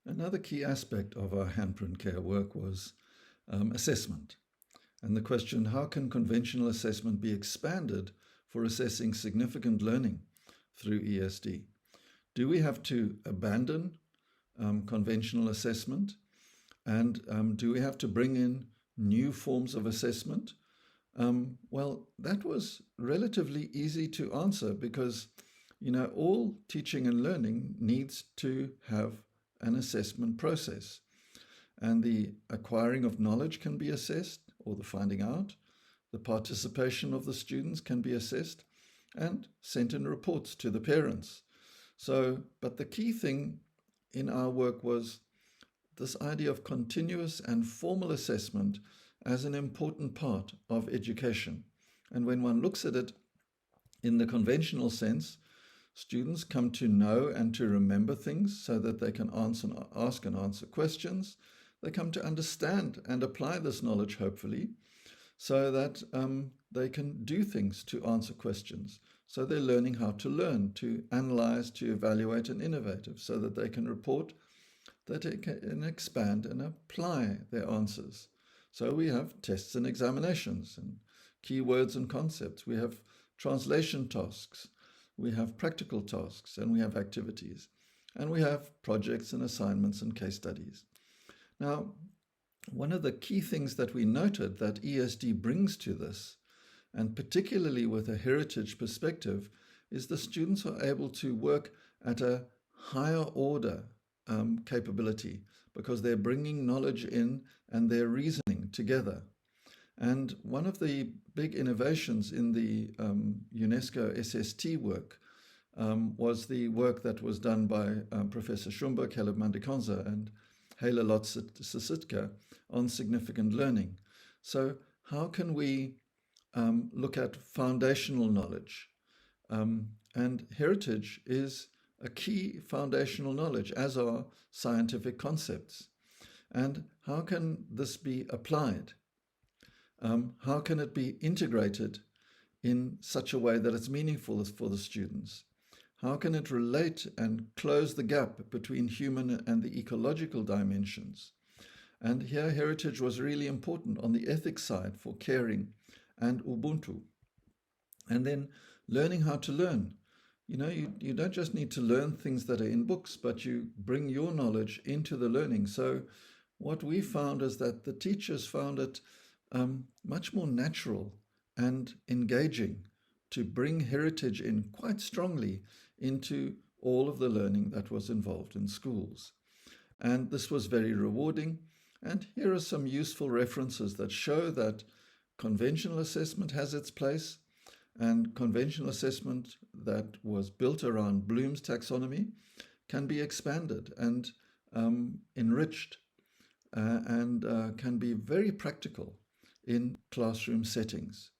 Another key aspect of our handprint care work was assessment. And the question, how can conventional assessment be expanded for assessing significant learning through ESD? Do we have to abandon conventional assessment? And do we have to bring in new forms of assessment? Well, that was relatively easy to answer because, all teaching and learning needs to have an assessment process. And the acquiring of knowledge can be assessed, or the finding out. The participation of the students can be assessed and sent in reports to the parents. But the key thing in our work was this idea of continuous and formal assessment as an important part of education. And when one looks at it in the conventional sense, students come to know and to remember things so that they can ask and answer questions. They come to understand and apply this knowledge, hopefully, so that they can do things to answer questions. So they're learning how to learn, to analyze, to evaluate, and innovate, so that they can report, that they can expand and apply their answers. So we have tests and examinations and keywords and concepts. We have translation tasks. We have practical tasks, and we have activities. And we have projects and assignments and case studies. Now, one of the key things that we noted that ESD brings to this, and particularly with a heritage perspective, is the students are able to work at a higher order capability because they're bringing knowledge in and they're reasoning together. And one of the big innovations in the UNESCO SST work was the work that was done by Professor Shumba, Caleb Mandikonza, and Hela Lot-Sisitka on significant learning. So how can we look at foundational knowledge? And heritage is a key foundational knowledge, as are scientific concepts. And how can this be applied? How can it be integrated in such a way that it's meaningful for the students? How can it relate and close the gap between human and the ecological dimensions? And here heritage was really important on the ethics side for caring and Ubuntu. And then learning how to learn. You don't just need to learn things that are in books, but you bring your knowledge into the learning. So what we found is that the teachers found it much more natural and engaging to bring heritage in quite strongly into all of the learning that was involved in schools. And this was very rewarding. And here are some useful references that show that conventional assessment has its place, and conventional assessment that was built around Bloom's taxonomy can be expanded and enriched and can be very practical in classroom settings.